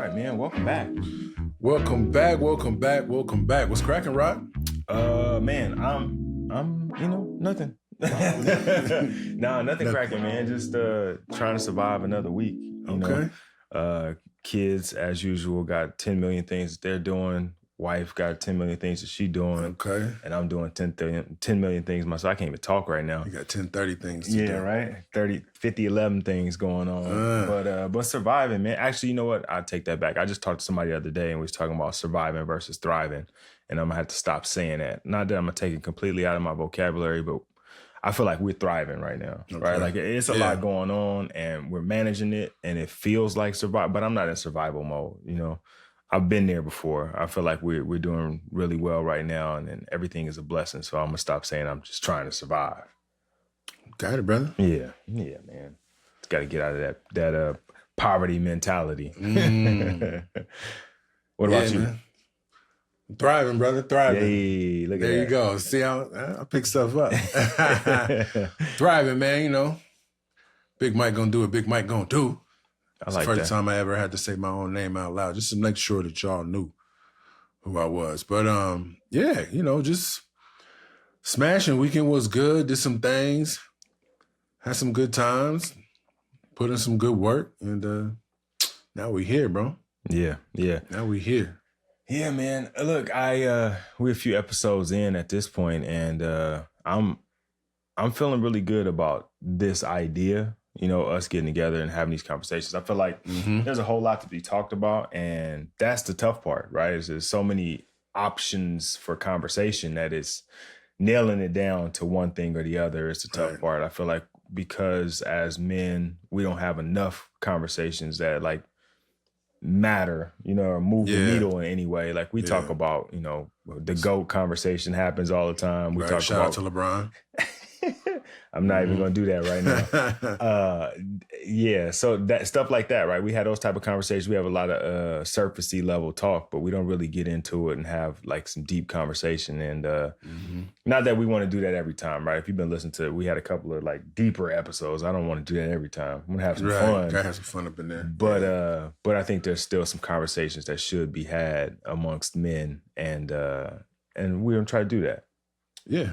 right, man. Welcome back. Welcome back. What's cracking, Rod? Man, I'm nothing. Nothing cracking, man. Just trying to survive another week. You know, kids as usual got 10 million things that they're doing. Wife got 10 million things that she's doing. Okay. And I'm doing 10 million things myself. I can't even talk right now. You got 10, 30 things to do. Yeah, right? 30, 50, 11 things going on. But surviving, man. Actually, you know what? I take that back. I just talked to somebody the other day and we was talking about surviving versus thriving. And I'm going to have to stop saying that. Not that I'm going to take it completely out of my vocabulary, but I feel like we're thriving right now, right? Like it's a lot going on and we're managing it and it feels like survival, but I'm not in survival mode, you know? I've been there before. I feel like we're doing really well right now and everything is a blessing. So I'm going to stop saying I'm just trying to survive. Got it, brother. Yeah, man. Got to get out of that poverty mentality. What about you? Man. Thriving, brother. Thriving. Hey, look at that. There you go. See how I pick stuff up. Thriving, man. You know, Big Mike gonna do what Big Mike gonna do. It's the first time I ever had to say my own name out loud, just to make sure that y'all knew who I was. But yeah, you know, just smashing. Weekend was good. Did some things. Had some good times. Put in some good work. And now we here, bro. Yeah. Now we here. Yeah, man. Look, we're a few episodes in at this point, and I'm feeling really good about this idea. You know, us getting together and having these conversations. I feel like there's a whole lot to be talked about, and that's the tough part, right? There's so many options for conversation that it's nailing it down to one thing or the other. It's the tough part. I feel like because as men, we don't have enough conversations that like matter, you know, or move the needle in any way. Like we talk about, you know, the GOAT conversation happens all the time. We talk Shout out to LeBron. I'm not even going to do that right now. So that stuff like that, right? We had those type of conversations. We have a lot of surfacey level talk, but we don't really get into it and have like some deep conversation. And not that we want to do that every time, right? If you've been listening to it, we had a couple of like deeper episodes. I don't want to do that every time. I'm going to have some fun. Gotta have some fun up in there. But I think there's still some conversations that should be had amongst men, and we're going to try to do that. Yeah,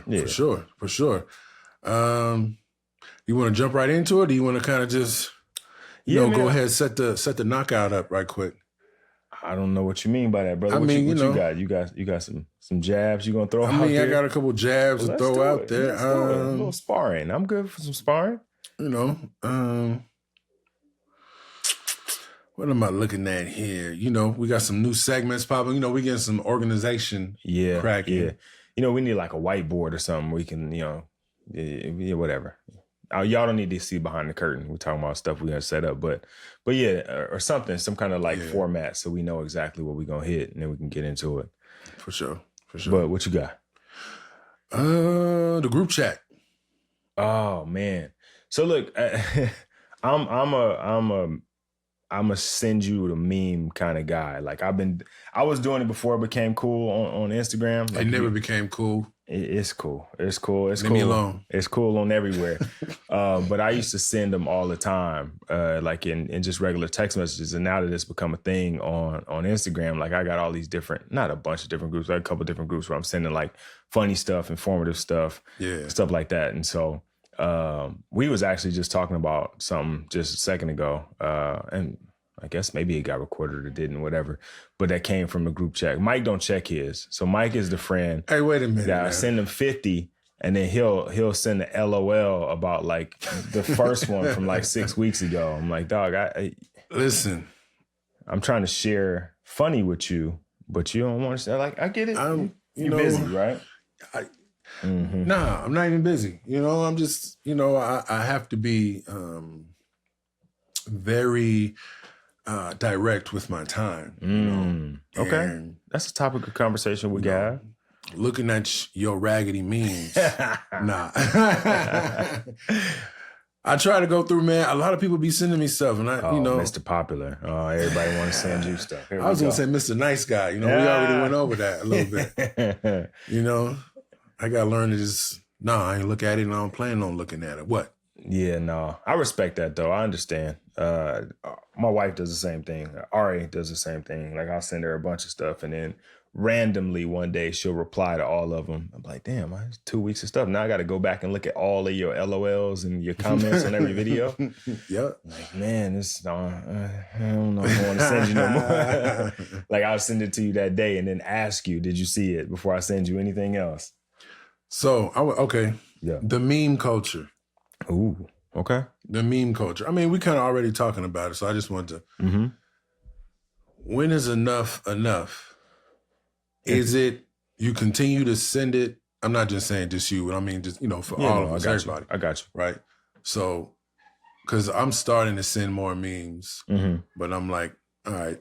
for sure. You want to jump right into it, or do you want to kind of just, go ahead and set the knockout up right quick? I don't know what you mean by that, brother. What you got? You got some jabs you gonna throw out there? I got a couple jabs to throw out there. A little sparring. I'm good for some sparring. You know, what am I looking at here? You know, we got some new segments popping. You know, we getting some organization cracking. Yeah. You know, we need like a whiteboard or something we can, whatever. Y'all don't need to see behind the curtain. We're talking about stuff we're going to set up, but yeah, or something, some kind of like format so we know exactly what we're going to hit and then we can get into it. For sure. But what you got? The group chat. Oh, man. So look, I'm a send you the meme kind of guy. Like I was doing it before it became cool on Instagram. Like it never became cool. It's cool. It's cool. Leave me alone. It's cool on everywhere. But I used to send them all the time, like in just regular text messages. And now that it's become a thing on Instagram, like I got all these not a bunch of different groups, like a couple different groups where I'm sending like funny stuff, informative stuff, stuff like that. And so we was actually just talking about something just a second ago, and I guess maybe it got recorded or didn't, whatever. But that came from the group chat. Mike don't check his. So Mike is the friend. Hey, wait a minute. That I send him 50 and then he'll send the LOL about like the first one from like 6 weeks ago. I'm like, dog, listen. I'm trying to share funny with you, but you don't want to share. Like, I get it. You're busy, right? Nah, I'm not even busy. You know, I'm just, I have to be very direct with my time. You know? Okay. And, that's a topic of conversation we got. Looking at your raggedy memes. Nah. I try to go through, man. A lot of people be sending me stuff, and Mr. Popular. Oh, everybody want to send you stuff. I was going to say Mr. Nice Guy. You know, we already went over that a little bit. You know, I got to learn to just, I ain't look at it and I don't plan on looking at it. What? Yeah, no, I respect that though. I understand. My wife does the same thing. Ari does the same thing. Like I'll send her a bunch of stuff, and then randomly one day she'll reply to all of them. I'm like, damn, it's 2 weeks of stuff. Now I got to go back and look at all of your LOLs and your comments on every video. Yep. Like, man, this I don't know if I want to send you no more. Like I'll send it to you that day and then ask you, did you see it before I send you anything else? So okay. Yeah. The meme culture. Ooh. Okay. The meme culture. I mean, we kind of already talking about it, so I just want to. Mm-hmm. When is enough enough? Is it you continue to send it? I'm not just saying just you, but I mean just for all of us, everybody. I got you. Right. So, because I'm starting to send more memes, but I'm like, all right,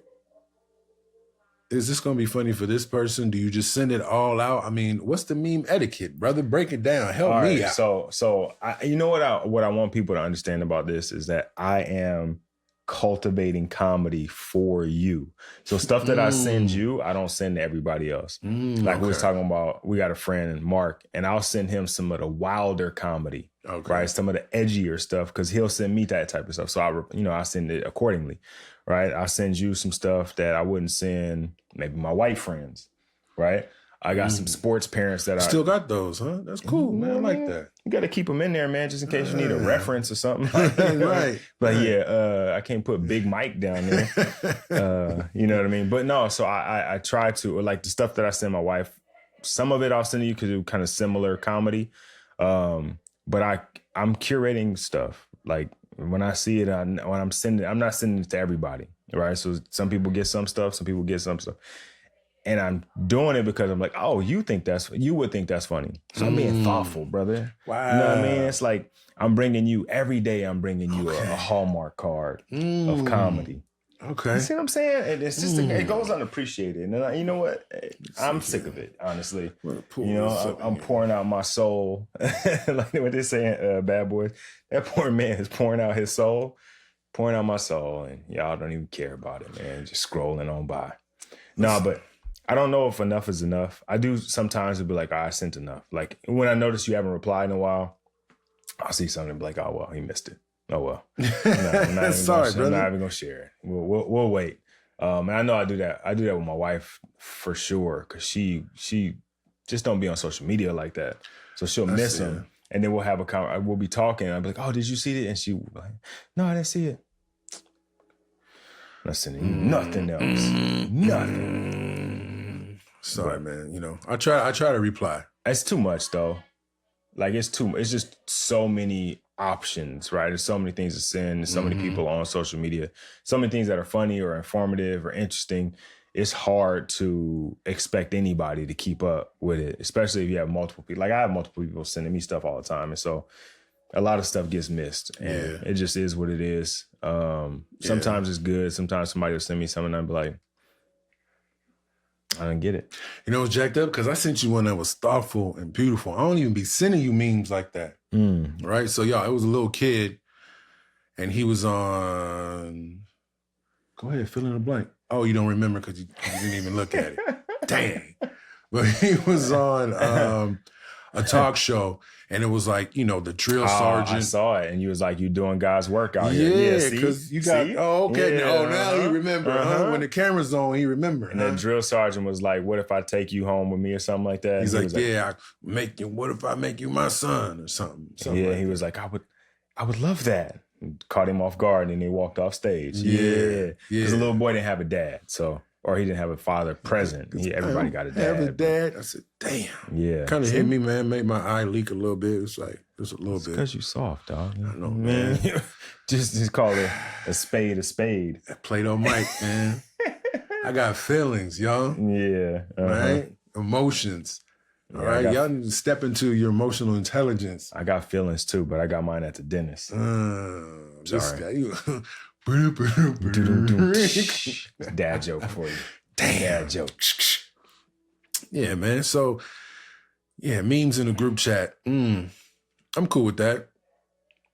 is this going to be funny for this person? Do you just send it all out? I mean, what's the meme etiquette, brother? Break it down. Help me out. So you know what I want people to understand about this is that I am cultivating comedy for you. So stuff that I send you, I don't send to everybody else. Like we was talking about, we got a friend, Mark, and I'll send him some of the wilder comedy, right? Some of the edgier stuff, because he'll send me that type of stuff. So I send it accordingly, right? I'll send you some stuff that I wouldn't send maybe my white friends, right? I got some sports parents that still got those, huh? That's cool, man. I like that. You got to keep them in there, man, just in case you need a reference or something. Right. But yeah, I can't put Big Mike down there. You know what I mean? But no, so I try to, like the stuff that I send my wife, some of it I'll send to you because it's kind of similar comedy. But I'm curating stuff. Like when I see it, when I'm not sending it to everybody, right? So some people get some stuff, some people get some stuff. And I'm doing it because I'm like, oh, you would think that's funny. So I'm being thoughtful, brother. Wow. You know what I mean? It's like I'm bringing you every day. I'm bringing you a Hallmark card of comedy. Okay. You see what I'm saying? And it's just it goes unappreciated. And you know what? I'm sick of it, honestly. I'm pouring out my soul, like what they're saying, Bad Boys. That poor man is pouring out his soul, pouring out my soul, and y'all don't even care about it, man. Just scrolling on by. But I don't know if enough is enough. I do sometimes be like, I sent enough. Like when I notice you haven't replied in a while, I'll see something and be like, oh, well, he missed it. Oh, well. I'm not even going to share it. We'll wait. And I know I do that. I do that with my wife for sure because she just don't be on social media like that. So she'll miss him. And then we'll be talking. I'll be like, oh, did you see it? And she will be like, no, I didn't see it. I'm not sending you nothing else. Nothing. Sorry, man. I try to reply. It's too much though. Like it's just so many options, right? There's so many things to send. There's so many people on social media. So many things that are funny or informative or interesting. It's hard to expect anybody to keep up with it, especially if you have multiple people. Like I have multiple people sending me stuff all the time. And so a lot of stuff gets missed. And it just is what it is. Sometimes it's good. Sometimes somebody will send me something and I'll be like, I didn't get it. You know what's jacked up? Because I sent you one that was thoughtful and beautiful. I don't even be sending you memes like that. Right? So, y'all, it was a little kid, and he was on... Go ahead, fill in the blank. Oh, you don't remember because you didn't even look at it. Dang. But he was on a talk show, and it was like, the drill sergeant. I saw it, and you was like, you doing God's work out here. Yeah, because you got, okay. Yeah, now he remember. When the camera's on, he remember. And the drill sergeant was like, what if I take you home with me or something like that? He's like, I make you, what if I make you my son or something? Yeah, he was like, I would love that. And caught him off guard, and he walked off stage. Yeah. Because the little boy didn't have a dad, or he didn't have a father present. Everybody got a dad. Have a dad. I said, damn. Yeah. Kind of hit me, man. Made my eye leak a little bit. It's like, just a little bit. Because you soft, dog. I know, man. just call it a spade a spade. Play-Doh Mike, man. I got feelings, y'all. Yeah. Right? Emotions. All right? Y'all need to step into your emotional intelligence. I got feelings too, but I got mine at the dentist. Sorry. Dad joke for you. Damn. Dad joke. Yeah, man. So, memes in the group chat. I'm cool with that.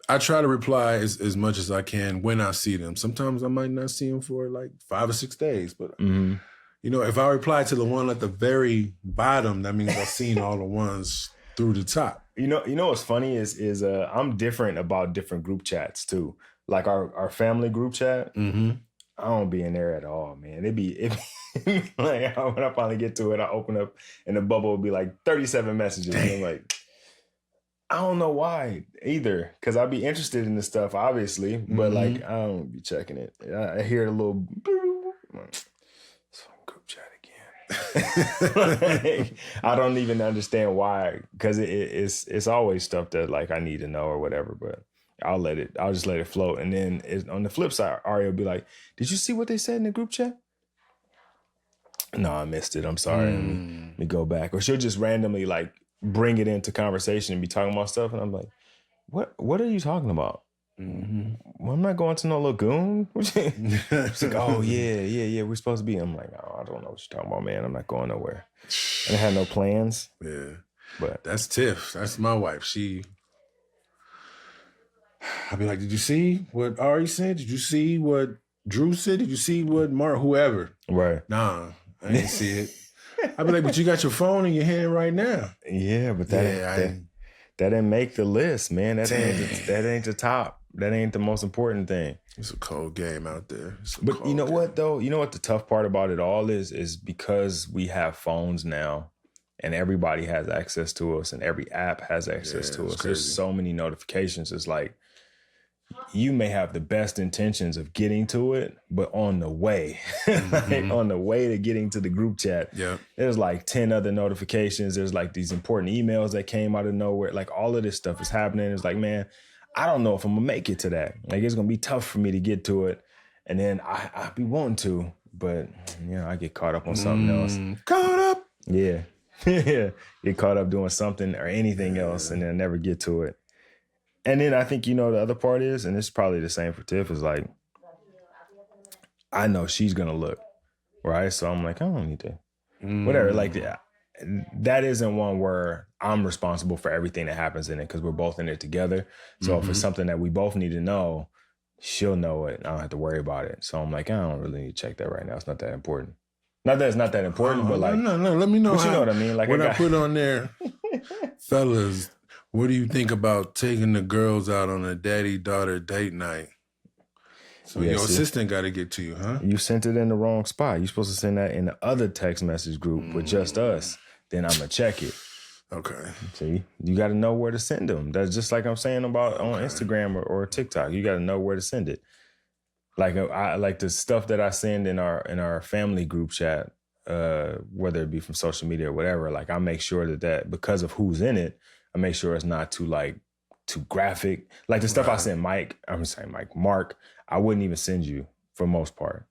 I try to reply as much as I can when I see them. Sometimes I might not see them for like 5 or 6 days. But, if I reply to the one at the very bottom, that means I've seen all the ones through the top. You know what's funny is I'm different about different group chats too. Like our family group chat, I don't be in there at all, man. It be like when I finally get to it, I open up and the bubble will be like 37 messages. And I'm like, I don't know why either, because I'd be interested in this stuff, obviously, but like I don't be checking it. I hear a little group chat again. Like, I don't even understand why, because it's always stuff that like I need to know or whatever, but I'll just let it float. And then on the flip side, Ari will be like, did you see what they said in the group chat? No, I missed it. I'm sorry. Let me go back. Or she'll just randomly like bring it into conversation and be talking about stuff. And I'm like, what are you talking about? Well, I'm not going to no lagoon. She's like, oh, yeah, we're supposed to be. I'm like, oh, I don't know what you're talking about, man. I'm not going nowhere. I didn't have no plans. Yeah. But that's Tiff. That's my wife. I'll be like, did you see what Ari said? Did you see what Drew said? Did you see what Mark, whoever? Right. Nah, I didn't see it. I'll be like, but you got your phone in your hand right now. Yeah, but that didn't make the list, man. That ain't the top. That ain't the most important thing. It's a cold game out there. But you know what, though? You know what the tough part about it all is because we have phones now and everybody has access to us and every app has access to us. Crazy. There's so many notifications. It's like you may have the best intentions of getting to it, but on the way, on the way to getting to the group chat, there's like 10 other notifications. There's like these important emails that came out of nowhere. Like all of this stuff is happening. It's like, man, I don't know if I'm gonna make it to that. Like it's gonna be tough for me to get to it. And then I be wanting to, but I get caught up on something else. Caught up? Yeah. Get caught up doing something or anything else and then never get to it. And then I think, the other part is, and it's probably the same for Tiff, is like, I know she's going to look, right? So I'm like, I don't need to, whatever. Like, that isn't one where I'm responsible for everything that happens in it because we're both in it together. So if it's something that we both need to know, she'll know it. I don't have to worry about it. So I'm like, I don't really need to check that right now. It's not that important. Not that it's not that important, but like... No, let me know. But you know what I mean? Like what I put on there, fellas... What do you think about taking the girls out on a daddy-daughter date night? So your assistant got to get to you, huh? You sent it in the wrong spot. You're supposed to send that in the other text message group with just us. Then I'm going to check it. Okay. See? You got to know where to send them. That's just like I'm saying about on Instagram or TikTok. You got to know where to send it. Like I like the stuff that I send in our family group chat, whether it be from social media or whatever, like I make sure that because of who's in it, I make sure it's not too graphic. Like the stuff I sent Mark, I wouldn't even send you for most part.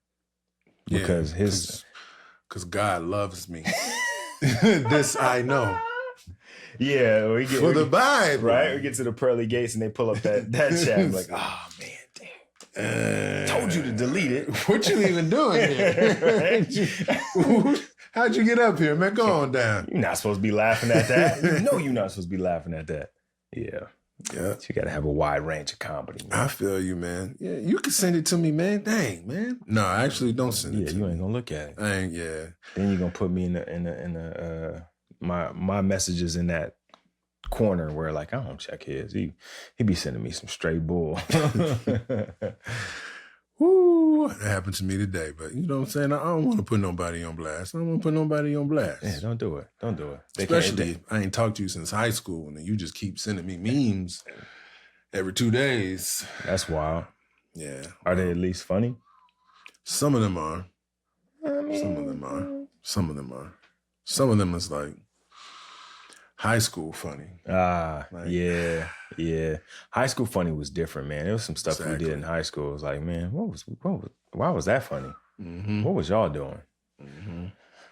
Because because God loves me. This I know. Yeah, we get for the Bible. Right? We get to the pearly gates and they pull up that chat. I'm like, oh man, damn. Told you to delete it. What you even doing here? How'd you get up here, man? Go on down. You're not supposed to be laughing at that. You know you're not supposed to be laughing at that. Yeah. You got to have a wide range of comedy, man. I feel you, man. Yeah, you can send it to me, man. Dang, man. No, actually, don't send it to me. Yeah, you ain't going to look at it. I ain't, yeah. Then you're going to put me in my messages in that corner where, like, I don't check his. He be sending me some straight bull. Woo, that happened to me today, but you know what I'm saying? I don't want to put nobody on blast. I don't want to put nobody on blast. Yeah, don't do it. Don't do it. Especially, I ain't talked to you since high school, and you just keep sending me memes every 2 days. That's wild. Yeah. Are they at least funny? Some of them are. Some of them is like high school funny. Yeah. High school funny was different, man. There was some stuff we did in high school. It was like, man, why was that funny? What was y'all doing?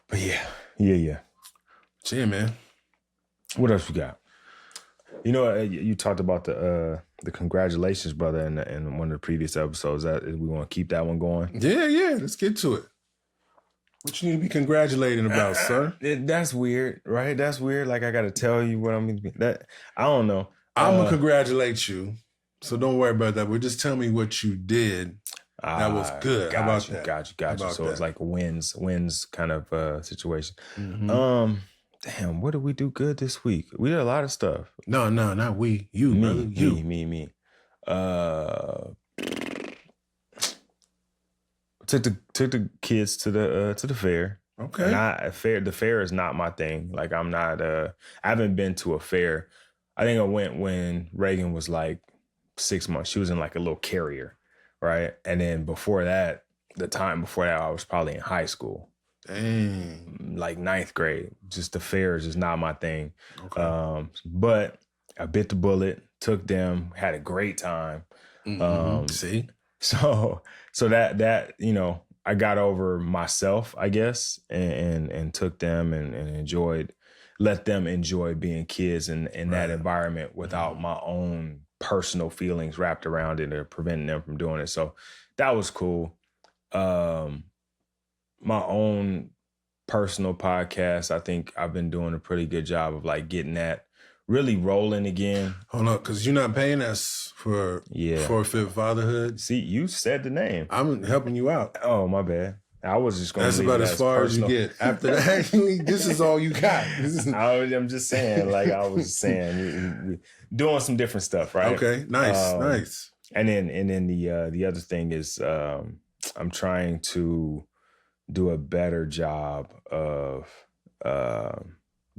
But yeah. Yeah, man. What else we got? You know, you talked about the congratulations, brother, in one of the previous episodes. We want to keep that one going. Yeah. Let's get to it. What you need to be congratulating about, sir? That's weird, right? That's weird. Like I got to tell you what I'm. I don't know. I'm gonna congratulate you, so don't worry about that. But just tell me what you did. That was good. How about that? Got you. So it's like a wins kind of situation. Damn, what did we do good this week? We did a lot of stuff. No, not we. You, brother. You. Me. Took the kids to the fair. Okay. And the fair is not my thing. Like I'm not I haven't been to a fair. I think I went when Reagan was like 6 months. She was in like a little carrier, right? And then before that, the time before that, I was probably in high school. Dang. Like 9th grade. Just the fair is just not my thing. Okay. But I bit the bullet, took them, had a great time. See? So that I got over myself, I guess, and took them and let them enjoy being kids in that environment without my own personal feelings wrapped around it or preventing them from doing it. So that was cool. My own personal podcast, I think I've been doing a pretty good job of like getting that really rolling again. Hold on, because you're not paying us for forfeit fatherhood. See, you said the name. I'm helping you out. Oh, my bad. I was just going to. That's about as far as you get. After that, this is all you got. I'm just saying, like I was saying, doing some different stuff, right? Okay, nice. And then the other thing is, I'm trying to do a better job of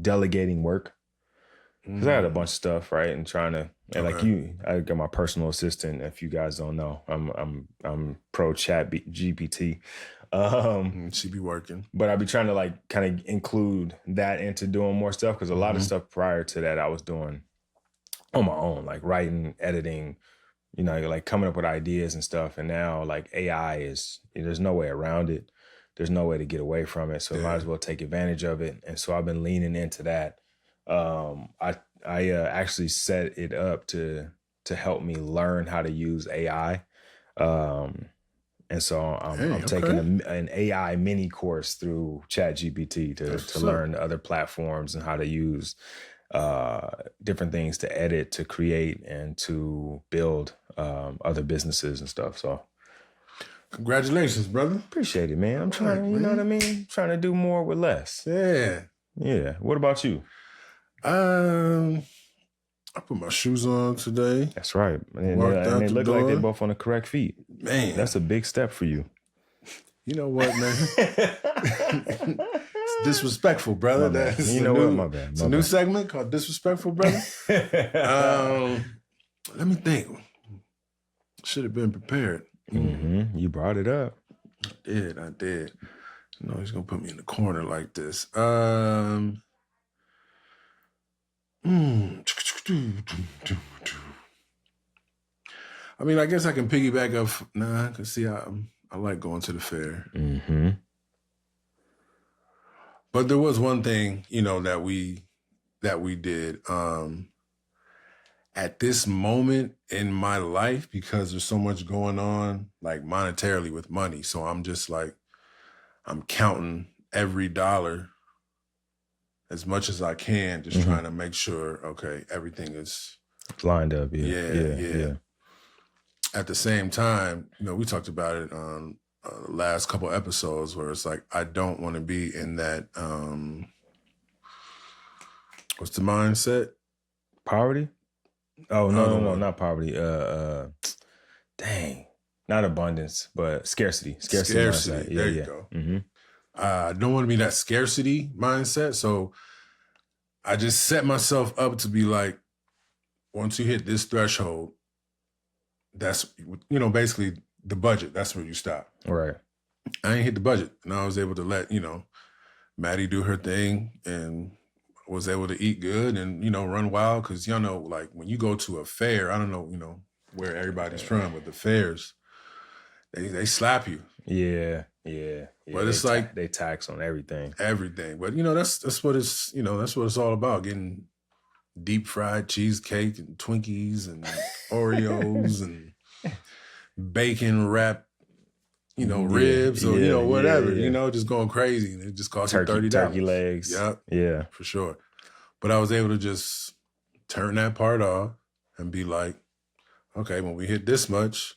delegating work. Because I had a bunch of stuff, right, and trying to, and like I got my personal assistant. If you guys don't know, I'm pro chat GPT. She be working, but I be trying to like kind of include that into doing more stuff because a lot of stuff prior to that I was doing on my own, like writing, editing, like coming up with ideas and stuff. And now like AI is, there's no way around it. There's no way to get away from it. So I might as well take advantage of it. And so I've been leaning into that. I actually set it up to help me learn how to use AI. And so I'm taking an AI mini course through ChatGPT to learn other platforms and how to use different things to edit, to create, and to build other businesses and stuff. So congratulations, brother. Appreciate it, man. I'm trying, you know what I mean? Trying to do more with less. Yeah. What about you? I put my shoes on today. That's right. And they look like they're both on the correct feet. Man. That's a big step for you. You know what, man? It's disrespectful, brother. My bad. It's a new segment called Disrespectful, brother. Let me think. Should have been prepared. Mm-hmm. You brought it up. I did. No, he's going to put me in the corner like this. I mean, I guess I can piggyback off. Nah, because see, I like going to the fair. Mm-hmm. But there was one thing, that we did at this moment in my life, because there's so much going on, like monetarily with money. So I'm just like, I'm counting every dollar as much as I can, just trying to make sure, okay, everything is lined up. Yeah. At the same time, we talked about it on the last couple episodes where it's like, I don't want to be in that, what's the mindset? Poverty? Oh, no, not poverty. Dang. Not abundance, but scarcity. Scarcity. There you go. Mm-hmm. I don't want to be that scarcity mindset. So I just set myself up to be like, once you hit this threshold, that's, basically the budget. That's where you stop. Right. I ain't hit the budget. And I was able to let, Maddie do her thing and was able to eat good and, run wild. Cause like when you go to a fair, I don't know, where everybody's from, but the fairs, they slap you. Yeah. But it's like they tax on everything. But that's what it's that's what it's all about. Getting deep fried cheesecake and Twinkies and Oreos and bacon wrapped, ribs or whatever. Just going crazy. And it just cost you $30. Turkey legs. Yep. Yeah. For sure. But I was able to just turn that part off and be like, okay, when we hit this much,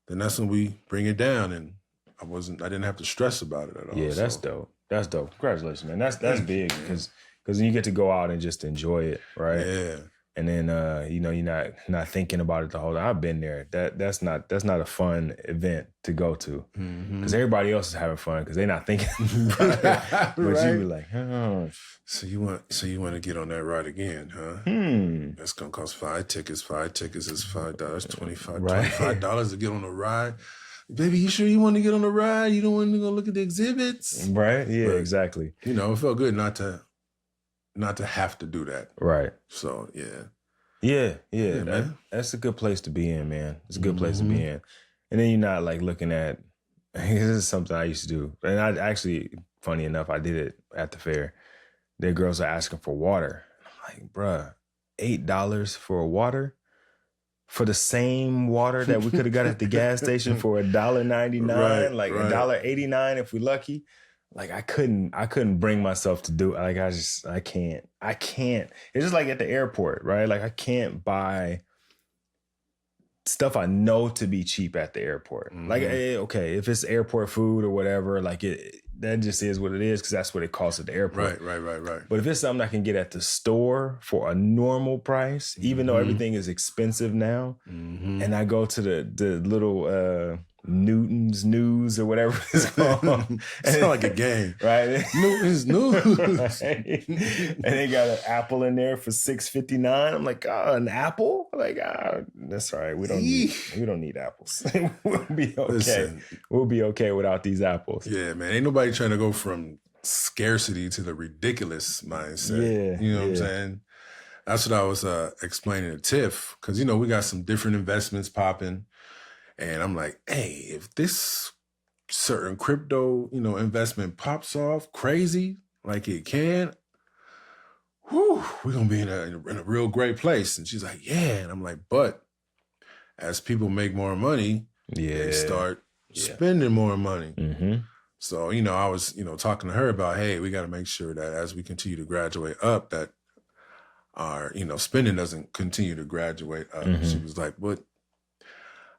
then that's when we bring it down. And I didn't have to stress about it at all. Yeah, that's dope. That's dope. Congratulations, man. That's big because because then you get to go out and just enjoy it, right? Yeah. And then you're not thinking about it the whole time. I've been there. That's not a fun event to go to because everybody else is having fun because they're not thinking about it. But Right. you be like, oh. So you want to get on that ride again, huh? That's gonna cost 5 tickets. 5 tickets is $5. $25 to get on a ride. Baby, you sure you want to get on a ride? You don't want to go look at the exhibits? Right? Yeah, But, exactly. It felt good not to have to do that. Right. So yeah. Yeah, man. That's a good place to be in, man. It's a good place to be in. And then you're not like looking at, this is something I used to do. And I actually, funny enough, I did it at the fair. The girls are asking for water. I'm like, bruh, $8 for a water? For the same water that we could have got at the gas station for $1.99, Right, like right. $1.89 if we're lucky. Like I couldn't bring myself to do it. Like I can't. It's just like at the airport, right? Like I can't buy stuff I know to be cheap at the airport. Like, okay, if it's airport food or whatever, like that just is what it is because that's what it costs at the airport. Right. But if it's something I can get at the store for a normal price, even though everything is expensive now, and I go to the little Newton's News or whatever it's called. It's not like a game. Right? Newton's News. Right? And they got an apple in there for $6.59. I'm like, an apple? Like, that's all right. We don't need apples. We'll be okay. Listen. We'll be okay without these apples. Yeah, man. Ain't nobody trying to go from scarcity to the ridiculous mindset. Yeah. What I'm saying? That's what I was explaining to Tiff. Because, we got some different investments popping. And I'm like, hey, if this certain crypto, investment pops off crazy like it can, we're going to be in a real great place. And she's like, yeah. And I'm like, but as people make more money, they start spending more money. So, I was, talking to her about, hey, we got to make sure that as we continue to graduate up, that our, spending doesn't continue to graduate up. She was like, but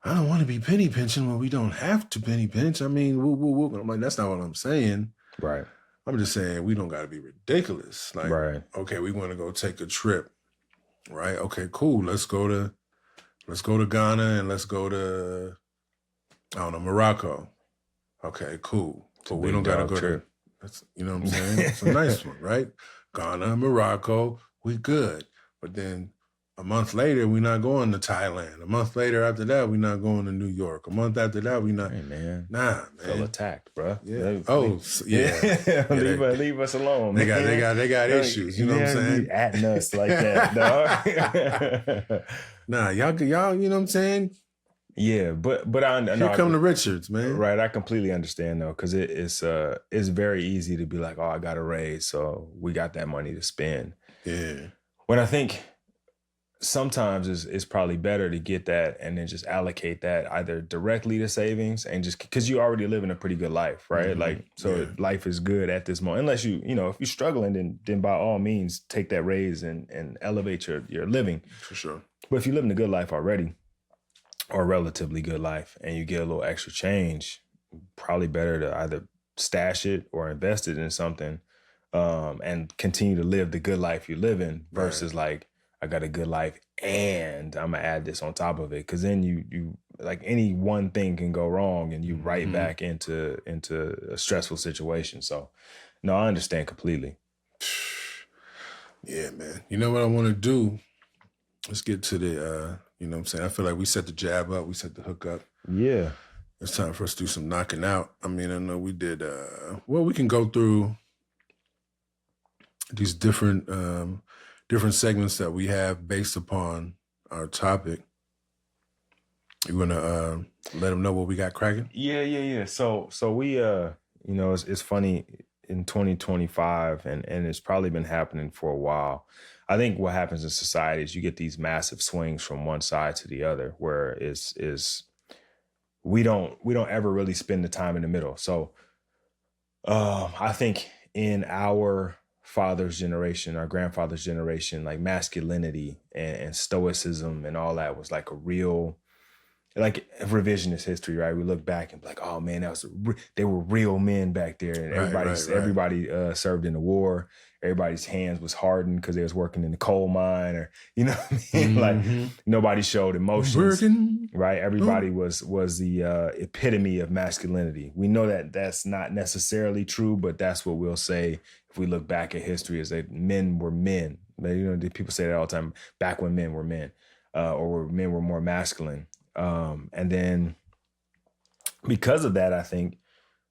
I don't want to be penny pinching when we don't have to penny pinch. I mean, woo. I'm like, that's not what I'm saying. Right. I'm just saying we don't got to be ridiculous. Like, okay, we want to go take a trip, right? Okay, cool. Let's go to Ghana and let's go to, I don't know, Morocco. Okay, cool. But we don't got to go to, that's, you know what I'm saying? It's a nice one, right? Ghana, Morocco, we good. But then a month later, we're not going to Thailand. A month later after that, we're not going to New York. A month after that, we're not. Hey, man. Nah, man. Feel attacked, bro. Yeah. Leave us alone. They got issues. You know what I'm saying? Atting us like that, dog. Nah, y'all, you know what I'm saying? Yeah, but I know. Here come the Richards, man. Right, I completely understand though, because it's very easy to be like, oh, I got a raise, so we got that money to spend. Yeah. What I think sometimes it's probably better to get that and then just allocate that either directly to savings and just because you already living a pretty good life, right? Like, so life is good at this moment. Unless you if you're struggling, then by all means take that raise and elevate your living. For sure. But if you're living a good life already, or a relatively good life, and you get a little extra change, probably better to either stash it or invest it in something and continue to live the good life you're living versus like, I got a good life and I'm gonna add this on top of it. Cause then you like any one thing can go wrong and you right back into a stressful situation. So no, I understand completely. Yeah, man. You know what I want to do? Let's get to the, you know what I'm saying? I feel like we set the jab up. We set the hook up. Yeah. It's time for us to do some knocking out. I mean, I know we did, we can go through these different segments that we have based upon our topic. You want to let them know what we got cracking? Yeah. So we, it's funny in 2025 and it's probably been happening for a while. I think what happens in society is you get these massive swings from one side to the other where we don't ever really spend the time in the middle. So I think in our father's generation, our grandfather's generation, like masculinity and stoicism and all that was like a real like revisionist history, right? We look back and be like, oh man, they were real men back there, and everybody served in the war. Everybody's hands was hardened because they was working in the coal mine, or you know what I mean? Like nobody showed emotions, right? Everybody was the epitome of masculinity. We know that that's not necessarily true, but that's what we'll say if we look back at history: is that men were men. You know, people say that all the time. Back when men were men, or men were more masculine. And then because of that, I think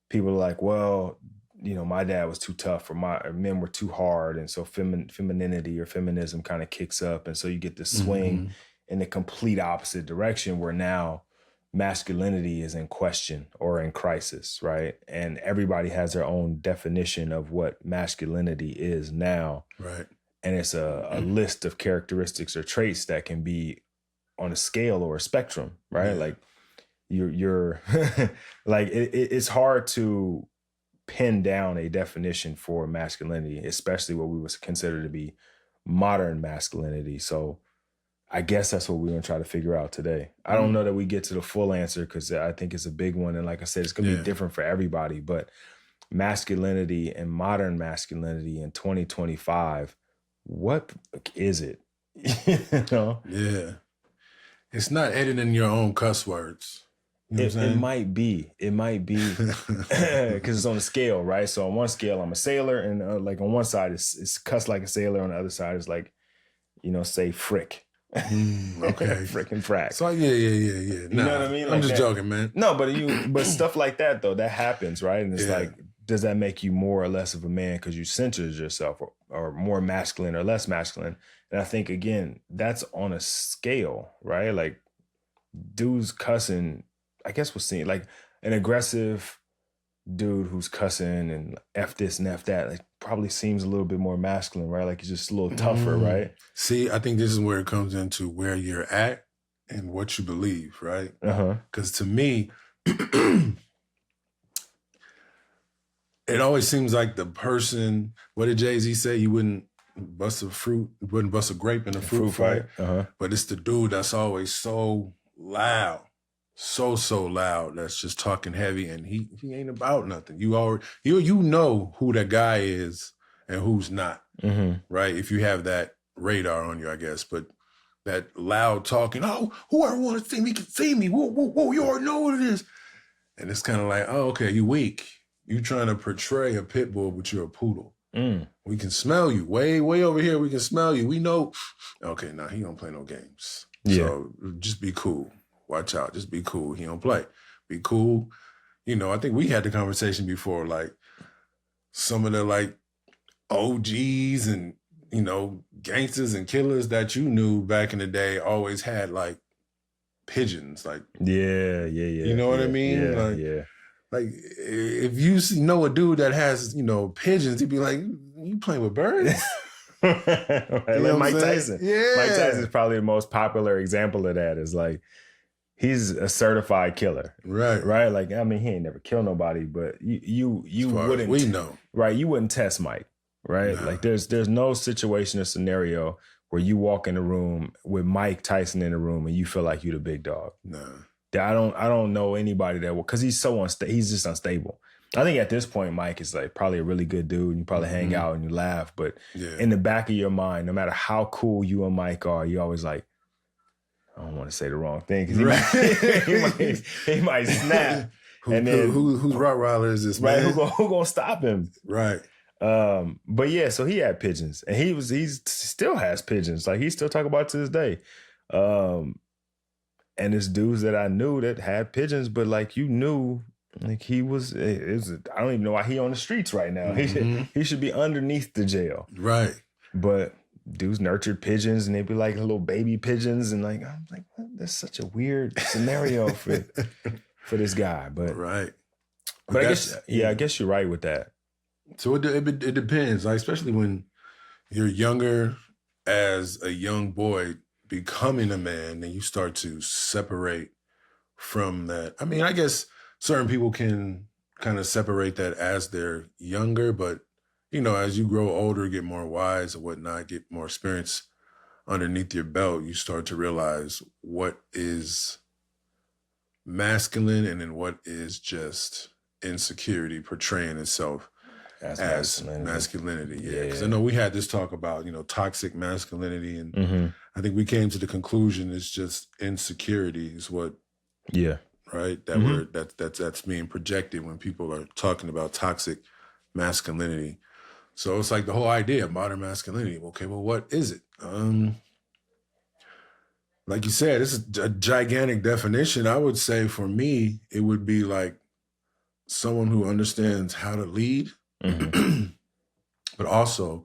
people are like, well, you know, my dad was too tough, or men were too hard. And so femininity or feminism kind of kicks up. And so you get this swing in the complete opposite direction, where now masculinity is in question or in crisis, right? And everybody has their own definition of what masculinity is now. Right. And it's a list of characteristics or traits that can be on a scale or a spectrum, right? Like you're like, it's hard to pin down a definition for masculinity, especially what we would consider to be modern masculinity. So I guess that's what we're going to try to figure out today. I don't know that we get to the full answer, because I think it's a big one. And like I said, it's going to be different for everybody, but masculinity and modern masculinity in 2025, what is it? You know? Yeah. It's not editing your own cuss words. You know it might be because it's on a scale, right? So on one scale, I'm a sailor, and like on one side, it's cuss like a sailor. On the other side, it's like, you know, say frick. Okay. Frick and frack. So yeah. You know what I mean? Like I'm just joking, man. No, but stuff like that though, that happens, right? And it's like, does that make you more or less of a man because you centered yourself, or more masculine or less masculine? And I think, again, that's on a scale, right? Like dudes cussing, I guess we're seeing like an aggressive dude who's cussing and F this and F that, like probably seems a little bit more masculine, right? Like he's just a little tougher, right? See, I think this is where it comes into where you're at and what you believe, right? Because to me, it always seems like the person, what did Jay-Z say? You wouldn't bust a grape in a fruit fight. But it's the dude that's always so loud, so loud, that's just talking heavy, and he ain't about nothing. You know who that guy is and who's not, right? If you have that radar on you, I guess. But that loud talking, oh, whoever want to see me can see me. Whoa, you already know what it is. And it's kind of like, oh, okay, you weak. You trying to portray a pit bull, but you're a poodle. We can smell you. Way over here, we can smell you. We know. Okay, now he don't play no games. So just be cool. Watch out. Just be cool. He don't play. Be cool. You know, I think we had the conversation before, like some of the like OGs and, you know, gangsters and killers that you knew back in the day always had like pigeons. Like, you know what I mean? Like if you know a dude that has, you know, pigeons, he'd be like, you playing with birds? Right. Like Mike Tyson. Mike Tyson is probably the most popular example of that. Is like, he's a certified killer. Right. Like, I mean, he ain't never killed nobody, but you wouldn't. We know. Right. You wouldn't test Mike. Right. Nah. Like there's no situation or scenario where you walk in a room with Mike Tyson in the room and you feel like you the big dog. Nah. I don't know anybody that will, because he's so he's just unstable. I think at this point, Mike is like probably a really good dude. You probably hang out and you laugh, but in the back of your mind, no matter how cool you and Mike are, you always like, I don't want to say the wrong thing because he might snap. Whose Rottweiler is this, man? Right? Who gonna stop him? Right. But yeah, so he had pigeons, and he still has pigeons. Like he still talk about it to this day. And there's dudes that I knew that had pigeons, but like you knew, like he was. I don't even know why he on the streets right now. He should be underneath the jail. Right. But dudes nurtured pigeons, and they'd be like little baby pigeons, and like I'm like, what? That's such a weird scenario for this guy. But right. But I guess you're right with that. So it depends, like especially when you're younger, as a young boy becoming a man, and you start to separate from that. I mean, I guess certain people can kind of separate that as they're younger, but you know, as you grow older, get more wise and whatnot, get more experience underneath your belt, you start to realize what is masculine and then what is just insecurity portraying itself as masculinity. Yeah. Because I know we had this talk about, toxic masculinity. And I think we came to the conclusion it's just insecurity is what, right? That word that's being projected when people are talking about toxic masculinity. So it's like the whole idea of modern masculinity. Okay, well, what is it? Like you said, this is a gigantic definition. I would say for me, it would be like someone who understands how to lead, but also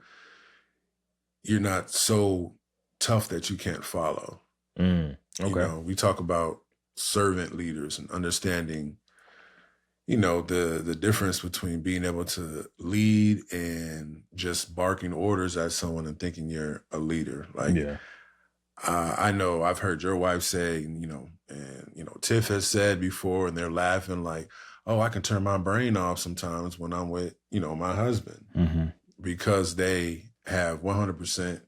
you're not so tough that you can't follow. Okay. We talk about servant leaders and understanding, the difference between being able to lead and just barking orders at someone and thinking you're a leader. Like, I know I've heard your wife say, and Tiff has said before, and they're laughing like, oh, I can turn my brain off sometimes when I'm with, my husband, because they have 100%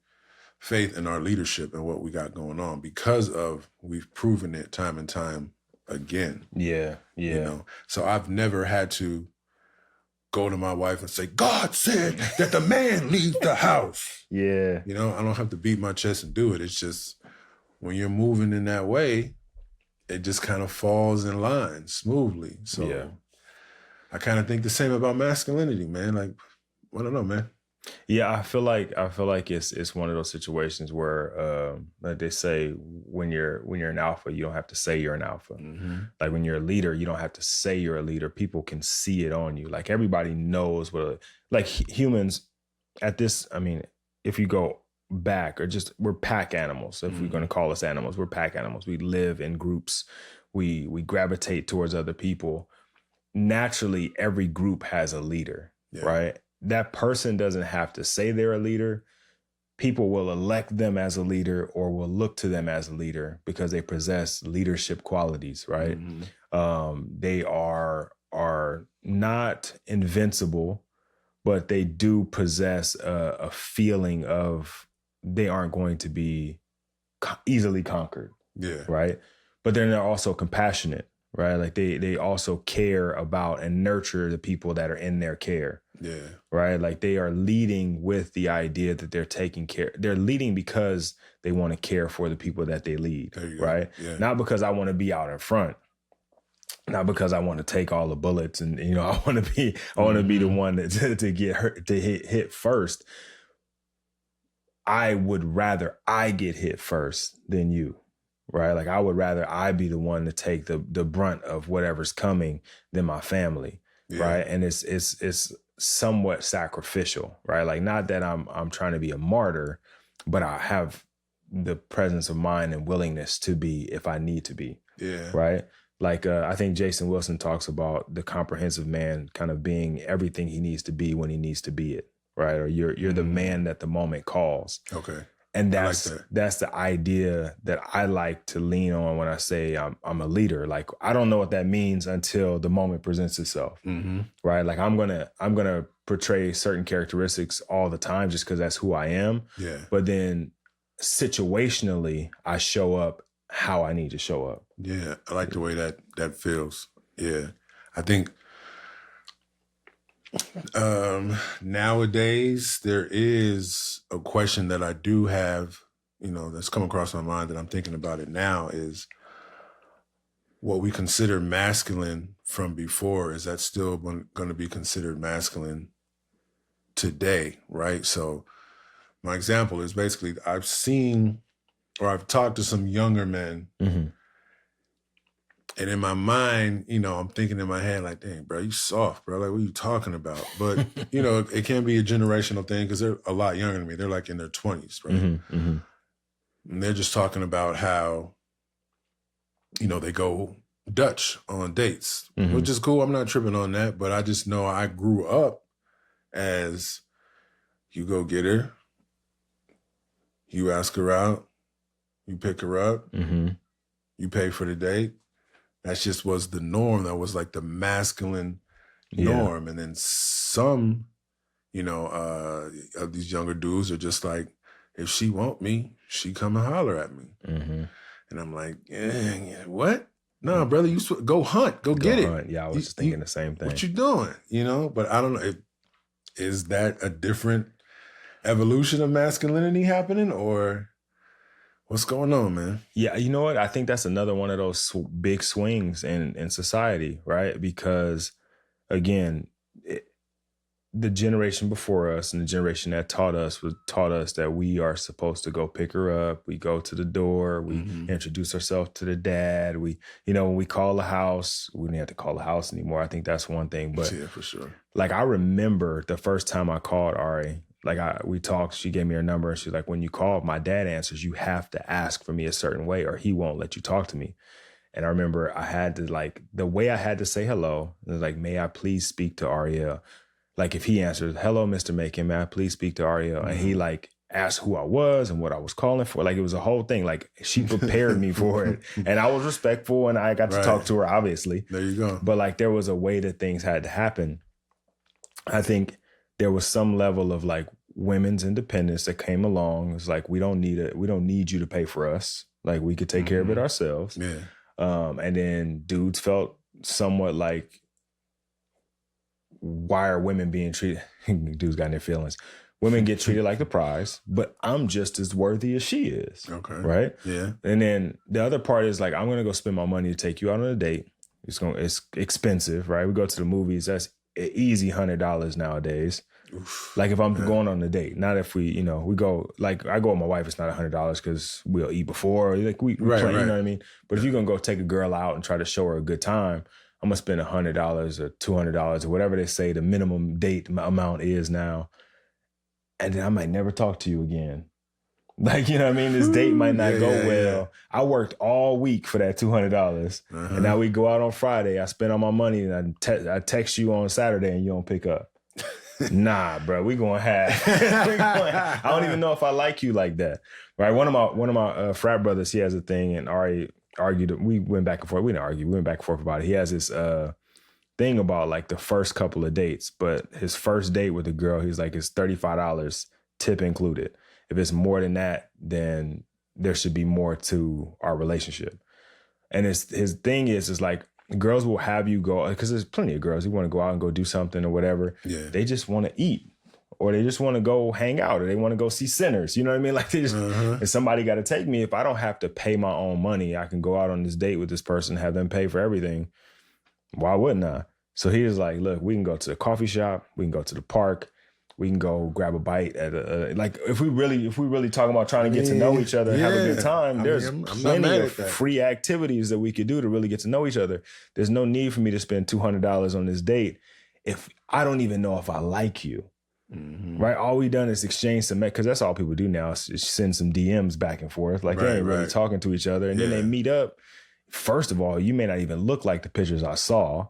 faith in our leadership and what we got going on because of we've proven it time and time again. So I've never had to go to my wife and say, God said that the man leaves the house. I don't have to beat my chest and do it. It's just when you're moving in that way, it just kind of falls in line smoothly. So I kind of think the same about masculinity, man. Like, I don't know, man. I feel like it's one of those situations where like they say when you're an alpha, you don't have to say you're an alpha. Like when you're a leader, you don't have to say you're a leader. People can see it on you. Like everybody knows humans at this. I mean, if you go back or just we're pack animals. If we're going to call us animals, we're pack animals. We live in groups. We gravitate towards other people. Naturally, every group has a leader, right? That person doesn't have to say they're a leader. People will elect them as a leader or will look to them as a leader because they possess leadership qualities, right? They are not invincible, but they do possess a feeling of they aren't going to be easily conquered, right? But then they're also compassionate, right? Like they also care about and nurture the people that are in their care. Right. Like they are leading with the idea that they're taking care. They're leading because they want to care for the people that they lead. Right. Not because I want to be out in front. Not because I want to take all the bullets and, I want to be the one to get hurt, to hit first. I would rather I get hit first than you. Right. Like I would rather I be the one to take the brunt of whatever's coming than my family. Right. And it's somewhat sacrificial, right? Like not that I'm trying to be a martyr, but I have the presence of mind and willingness to be if I need to be. Right. Like I think Jason Wilson talks about the comprehensive man kind of being everything he needs to be when he needs to be it. Right. Or you're the man that the moment calls. Okay. And that's the idea that I like to lean on when I say I'm a leader. Like I don't know what that means until the moment presents itself, right? Like I'm gonna portray certain characteristics all the time just because that's who I am. But then situationally, I show up how I need to show up. I like the way that feels. I think nowadays there is a question that I do have, that's come across my mind that I'm thinking about it now is what we consider masculine from before. Is that still going to be considered masculine today? Right. So my example is basically I've talked to some younger men. And in my mind, I'm thinking in my head like, dang, bro, you soft, bro. Like, what are you talking about? But, it can be a generational thing because they're a lot younger than me. They're like in their 20s, right? And they're just talking about how, they go Dutch on dates, which is cool. I'm not tripping on that. But I just know I grew up as you go get her, you ask her out, you pick her up, you pay for the date. That just was the norm. That was like the masculine norm. And then some, of these younger dudes are just like, if she want me, she come and holler at me. And I'm like, what? No, brother, go hunt, go get it. Yeah, I was just thinking the same thing. What you doing? But I don't know. Is that a different evolution of masculinity happening, or what's going on, man? Yeah, you know what? I think that's another one of those big swings in society, right? Because again, the generation before us and the generation that taught us that we are supposed to go pick her up. We go to the door. We introduce ourselves to the dad. When we call the house, we didn't have to call the house anymore. I think that's one thing. But yeah, for sure. Like, I remember the first time I called Ari, we talked, she gave me her number and she's like, when you call, my dad answers, you have to ask for me a certain way or he won't let you talk to me. And I remember I had to the way I had to say hello, it was like, may I please speak to Ariel? Like, if he answers, hello, Mr. Macon, may I please speak to Ariel? And he asked who I was and what I was calling for. Like, it was a whole thing. Like, she prepared me for it. And I was respectful and I got to talk to her, obviously. There you go. But there was a way that things had to happen. I think there was some level of women's independence that came along. It's like, we don't need you to pay for us. Like, we could take care of it ourselves. Yeah. And then dudes felt somewhat like, why are women being treated? Dudes got in their feelings. Women get treated like the prize, but I'm just as worthy as she is. Okay. Right? Yeah. And then the other part is I'm going to go spend my money to take you out on a date. It's expensive, right? We go to the movies. That's an easy $100 nowadays. Oof, if I'm going on a date, not if we go, I go with my wife, it's not $100 because we'll eat before. We play, you know what I mean? But if you're going to go take a girl out and try to show her a good time, I'm going to spend $100 or $200 or whatever they say the minimum date amount is now. And then I might never talk to you again. You know what I mean? This date might not go well. Yeah. I worked all week for that $200. And now we go out on Friday. I spend all my money and I text you on Saturday and you don't pick up. Nah, bro, we going half. I don't even know if I like you like that. Right? One of my frat brothers, he has a thing, and Ari argued. We went back and forth. We didn't argue. We went back and forth about it. He has this thing about the first couple of dates, but his first date with a girl, he's like, it's $35, tip included. If it's more than that, then there should be more to our relationship. And his thing is girls will have you go, because there's plenty of girls who want to go out and go do something or whatever. Yeah. They just want to eat, or they just want to go hang out, or they want to go see Sinners. You know what I mean? They just, if somebody got to take me, if I don't have to pay my own money, I can go out on this date with this person, have them pay for everything. Why wouldn't I? So he was like, look, we can go to the coffee shop. We can go to the park. We can go grab a bite at if we really talking about trying to get to know each other and have a good time, there's plenty of free activities that we could do to really get to know each other. There's no need for me to spend $200 on this date if I don't even know if I like you. Right? All we done is exchange some, because that's all people do now, is send some DMs back and forth. They ain't really talking to each other. And then they meet up. First of all, you may not even look like the pictures I saw.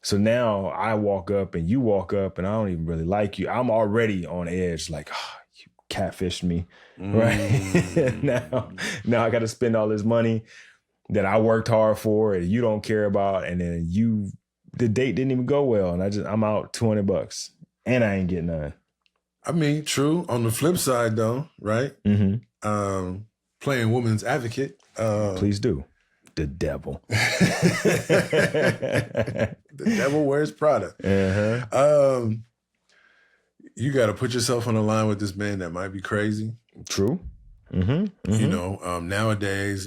So now I walk up and you walk up and I don't even really like you. I'm already on edge, you catfished me, right? Now I got to spend all this money that I worked hard for and you don't care about. And then the date didn't even go well. And I'm out $200 and I ain't getting none. I mean, true. On the flip side though, right? Playing woman's advocate. Please do. The devil. The devil wears Prada. You got to put yourself on the line with this man that might be crazy. True. Nowadays,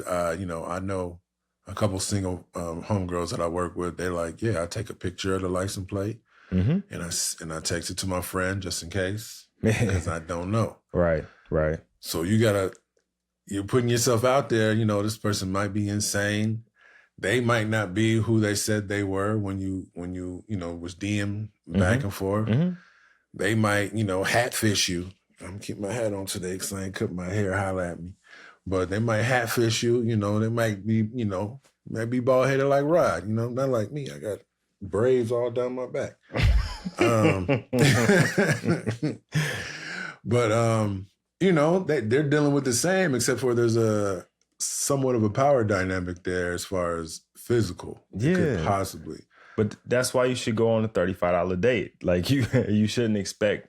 I know a couple single homegirls that I work with. They're like, yeah, I take a picture of the license plate and I text it to my friend just in case because I don't know. Right. So you're putting yourself out there. This person might be insane. They might not be who they said they were when you was DM back and forth. They might, hatfish you. I'm keeping my hat on today because I ain't cut my hair. Holla at me. But they might hatfish you. They might be, might be bald headed like Rod. Not like me. I got braids all down my back. But they're dealing with the same, except for there's a somewhat of a power dynamic there as far as physical. Yeah. Could possibly. But that's why you should go on a $35 date. You shouldn't expect,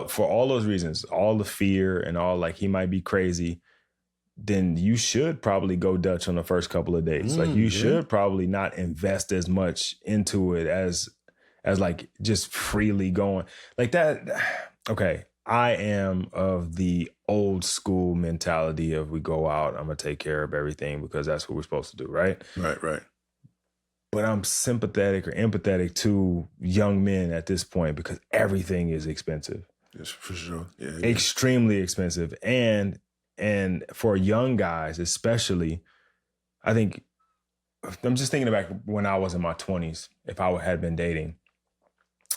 for all those reasons, all the fear and all, he might be crazy. then you should probably go Dutch on the first couple of dates. Like you should probably not invest as much into it as like just freely going like that. Okay. I am of the old school mentality of we go out, I'm going to take care of everything because that's what we're supposed to do. Right. Right. But I'm sympathetic or empathetic to young men at this point because everything is expensive. Yes, for sure. Yeah. Extremely expensive. And for young guys, especially, I think I'm just thinking back when I was in my 20s, if I had been dating,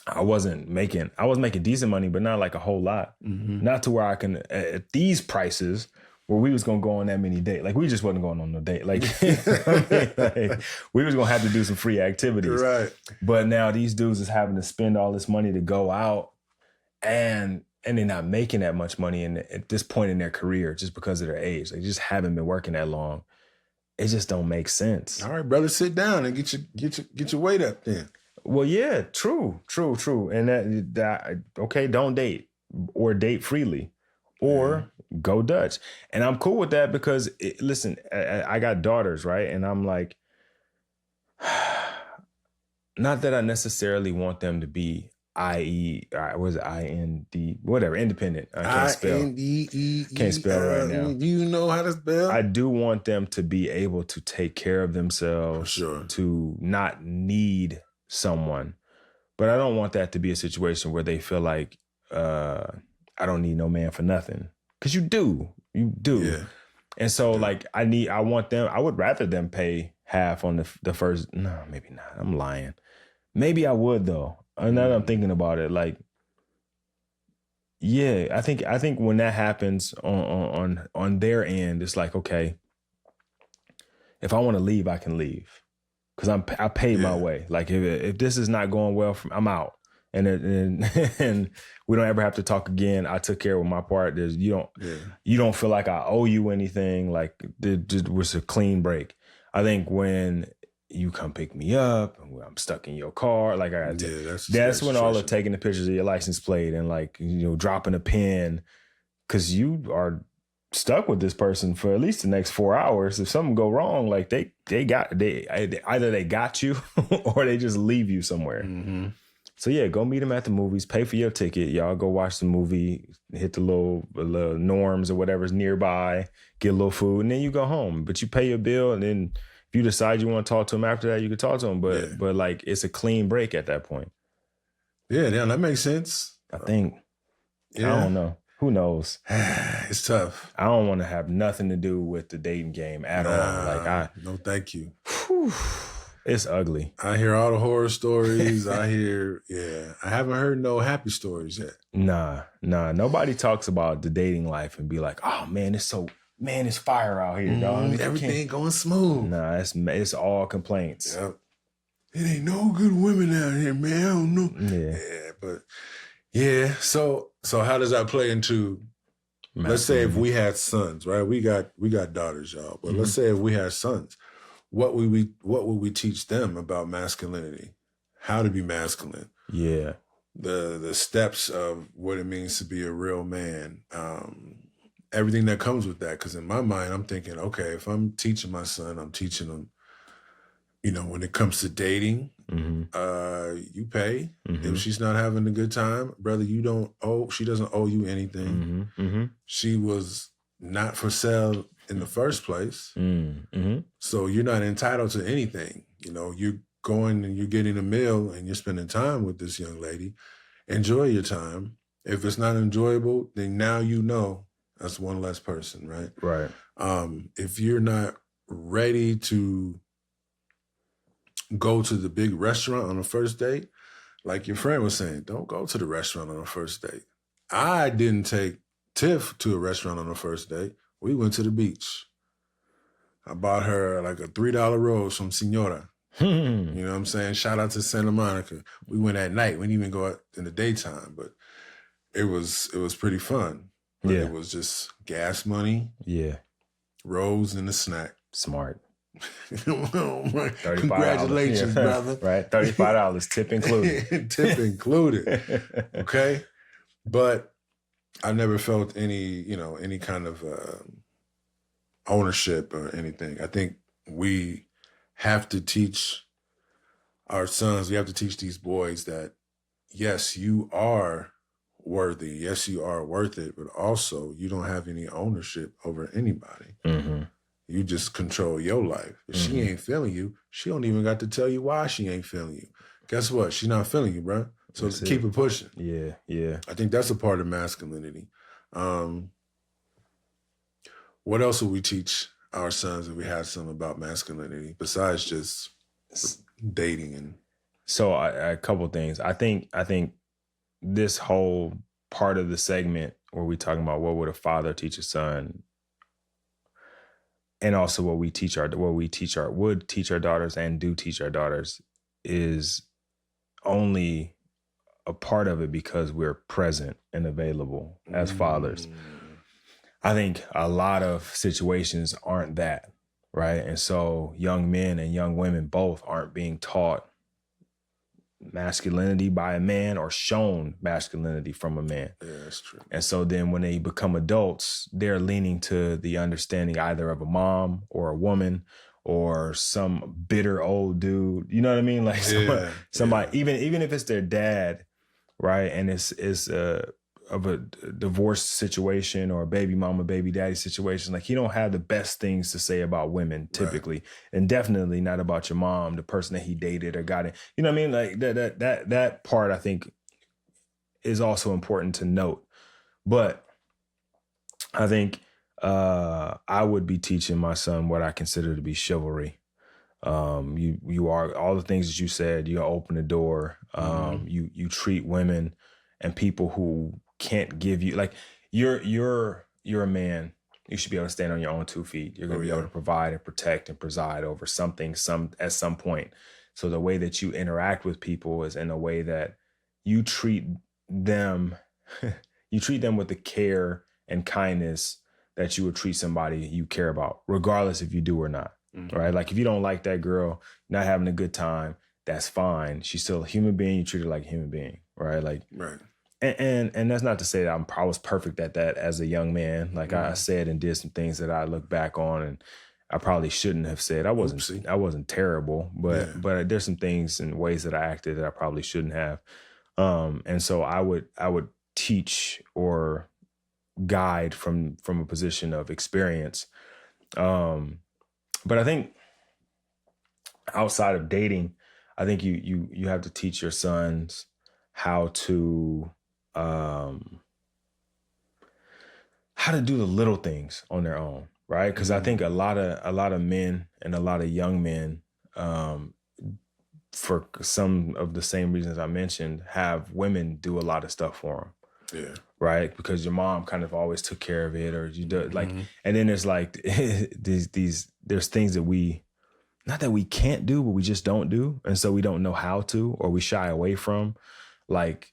I was making decent money, but not like a whole lot. Not to where I can, at these prices, where we was going to go on that many dates. Like, we just wasn't going on no date. Like, like we was going to have to do some free activities. Right. But now these dudes is having to spend all this money to go out and they're not making that much money at this point in their career just because of their age. They just haven't been working that long. It just don't make sense. All right, brother, sit down and get your weight up then. Well, yeah, true. And that okay, don't date or date freely or go Dutch. And I'm cool with that because, listen, I got daughters, right? And I'm like, not that I necessarily want them to be independent. I can't spell. Can't spell right now. You know how to spell? I do want them to be able to take care of themselves, to not need someone. But I don't want that to be a situation where they feel like I don't need no man for nothing. Because you do. Yeah. And so like I would rather them pay half on the first. No, maybe not. I'm lying. Maybe I would though. Now that I'm thinking about it, like, yeah, I think when that happens on their end, it's like, okay, if I want to leave, I can leave because I paid my way. Like if this is not going well, I'm out, and we don't ever have to talk again. I took care of my part. You don't feel like I owe you anything. Like it was a clean break. I think when you come pick me up, I'm stuck in your car. Like that's when all of taking the pictures of your license plate and like, dropping a pin, because you are stuck with this person for at least the next 4 hours. If something go wrong, like they either they got you or they just leave you somewhere. Mm-hmm. So yeah, go meet them at the movies, pay for your ticket. Y'all go watch the movie, hit the little Norms or whatever's nearby, get a little food, and then you go home. But you pay your bill, and then if you decide you want to talk to him after that, you can talk to him. But like it's a clean break at that point. Yeah, that makes sense. I think. Yeah. I don't know. Who knows? It's tough. I don't want to have nothing to do with the dating game at all. Like no, thank you. Whew, it's ugly. I hear all the horror stories. I haven't heard no happy stories yet. Nah. Nobody talks about the dating life and be like, oh man, it's fire out here, dog. Everything going smooth. Nah, it's all complaints. Yep. It ain't no good women out here, man. I don't know. Yeah. But yeah. So how does that play into? Let's say if we had sons, right? We got daughters, y'all. But let's say if we had sons, what would we teach them about masculinity? How to be masculine? Yeah. The steps of what it means to be a real man. Everything that comes with that. Because in my mind, I'm thinking, okay, if I'm teaching my son, I'm teaching him, when it comes to dating, you pay. If she's not having a good time, brother, she doesn't owe you anything. She was not for sale in the first place. So you're not entitled to anything. You're going and you're getting a meal and you're spending time with this young lady. Enjoy your time. If it's not enjoyable, then now that's one less person, right? Right. If you're not ready to go to the big restaurant on the first date, like your friend was saying, don't go to the restaurant on the first date. I didn't take Tiff to a restaurant on the first date. We went to the beach. I bought her like a $3 rose from Senora. You know what I'm saying? Shout out to Santa Monica. We went at night. We didn't even go out in the daytime, but it was pretty fun. But it was just gas money. Yeah. Rose and a snack. Smart. Congratulations, brother. Right. $35, tip included. Tip included. Okay. But I never felt any kind of ownership or anything. I think we have to teach our sons, we have to teach these boys that, yes, you are worthy. Yes, you are worth it, but also you don't have any ownership over anybody. Mm-hmm. You just control your life. If she ain't feeling you, she don't even got to tell you why she ain't feeling you. Guess what? She's not feeling you, bro. So keep it pushing. Yeah, yeah. I think that's a part of masculinity. What else would we teach our sons if we had some about masculinity besides just dating? And so a couple things. I think this whole part of the segment where we talking about what would a father teach a son, and also what we teach our would teach our daughters and do teach our daughters, is only a part of it because we're present and available as fathers. I think a lot of situations aren't that, right? And so young men and young women both aren't being taught masculinity by a man or shown masculinity from a man. Yeah, that's true. And so then when they become adults, they're leaning to the understanding either of a mom or a woman or some bitter old dude. You know what I mean? Like somebody, even if it's their dad, right? And it's of a divorce situation or a baby mama, baby daddy situation. Like he don't have the best things to say about women typically, right. And definitely not about your mom, the person that he dated or got in. You know what I mean? Like that part I think is also important to note. But I think I would be teaching my son what I consider to be chivalry. You are all the things that you said. You open the door. You treat women and people who can't give you, like, you're a man. You should be able to stand on your own 2 feet. You're going to be able to provide and protect and preside over something at some point. So the way that you interact with people is in a way that you treat them, you treat them with the care and kindness that you would treat somebody you care about, regardless if you do or not. Right? Like if you don't like that girl, not having a good time, that's fine. She's still a human being. You treat her like a human being, right? Like, right. And that's not to say that I was perfect at that as a young man. Like I said and did some things that I look back on and I probably shouldn't have said. I wasn't terrible, but there's some things and ways that I acted that I probably shouldn't have. And so I would teach or guide from a position of experience. But I think outside of dating, I think you have to teach your sons how to do the little things on their own, right? Because I think a lot of men and a lot of young men, for some of the same reasons I mentioned, have women do a lot of stuff for them. Yeah. Right. Because your mom kind of always took care of it, or you do like, and then there's like there's things that not that we can't do, but we just don't do. And so we don't know how to, or we shy away from, like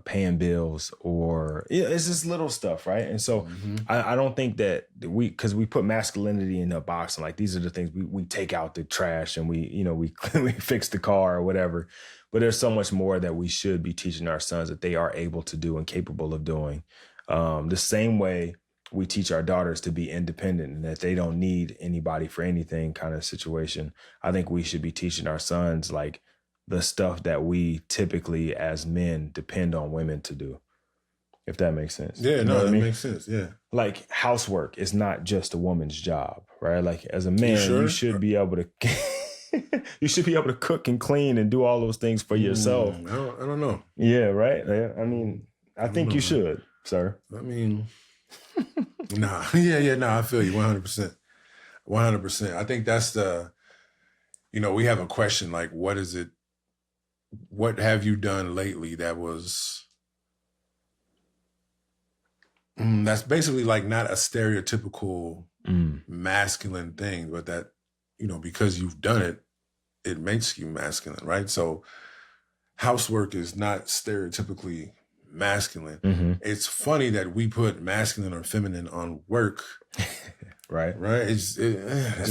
paying bills, or it's just little stuff. Right. And so I don't think that because we put masculinity in a box and like, these are the things we take out the trash and we fix the car or whatever. But there's so much more that we should be teaching our sons that they are able to do and capable of doing. The same way we teach our daughters to be independent and that they don't need anybody for anything kind of situation. I think we should be teaching our sons like the stuff that we typically as men depend on women to do, if that makes sense. Yeah, that makes sense. Yeah. Like housework is not just a woman's job, right? Like as a man, you should be able to you should be able to cook and clean and do all those things for yourself. I don't know. Yeah, right? I mean, I think you should, sir. I mean, nah. Yeah, I feel you 100%. 100%. I think that's we have a question like, what have you done lately that was, that's basically like not a stereotypical masculine thing, but that, because you've done it, it makes you masculine, right? So housework is not stereotypically masculine. It's funny that we put masculine or feminine on work. Right. It's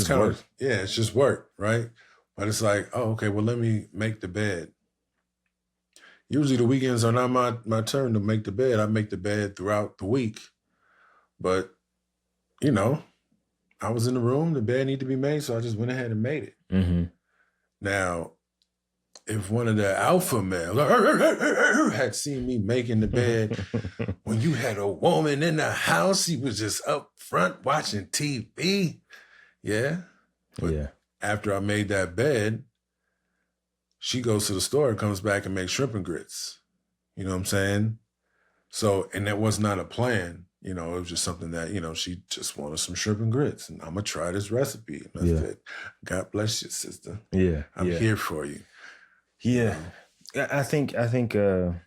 kind of, it's just work, right? But it's like, oh, okay, well, let me make the bed. Usually the weekends are not my turn to make the bed. I make the bed throughout the week. But, I was in the room, the bed needed to be made, so I just went ahead and made it. Mm-hmm. Now, if one of the alpha males had seen me making the bed, when you had a woman in the house, she was just up front watching TV. Yeah. But yeah. after I made that bed, she goes to the store and comes back and makes shrimp and grits. You know what I'm saying? So, and that was not a plan. You know, it was just something that, you know, she just wanted some shrimp and grits. And I'm going to try this recipe. And I said, God bless you, sister. Yeah. I'm here for you. Yeah. I think when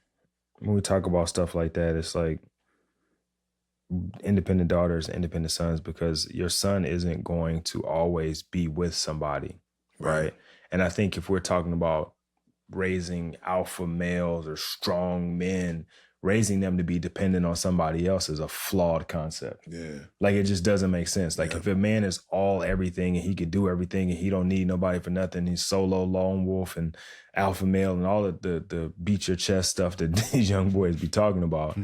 we talk about stuff like that, it's like independent daughters, independent sons, because your son isn't going to always be with somebody. Right. And I think if we're talking about raising alpha males or strong men, raising them to be dependent on somebody else is a flawed concept. Yeah. Like, it just doesn't make sense. Like, if a man is all everything and he could do everything and he don't need nobody for nothing, he's solo, lone wolf and alpha male and all of the beat your chest stuff that these young boys be talking about,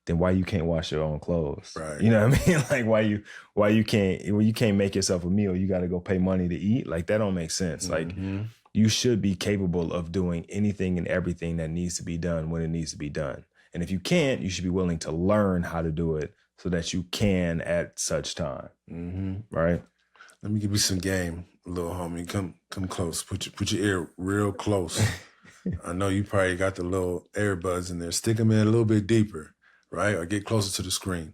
then why you can't wash your own clothes? Right. You know what I mean? Like, why you can't make yourself a meal, you got to go pay money to eat? Like, that don't make sense. Like, you should be capable of doing anything and everything that needs to be done when it needs to be done. And if you can't, you should be willing to learn how to do it so that you can at such time. Right? Let me give you some game, little homie. Come close. Put your ear real close. I know you probably got the little earbuds in there. Stick them in a little bit deeper, right? Or get closer to the screen.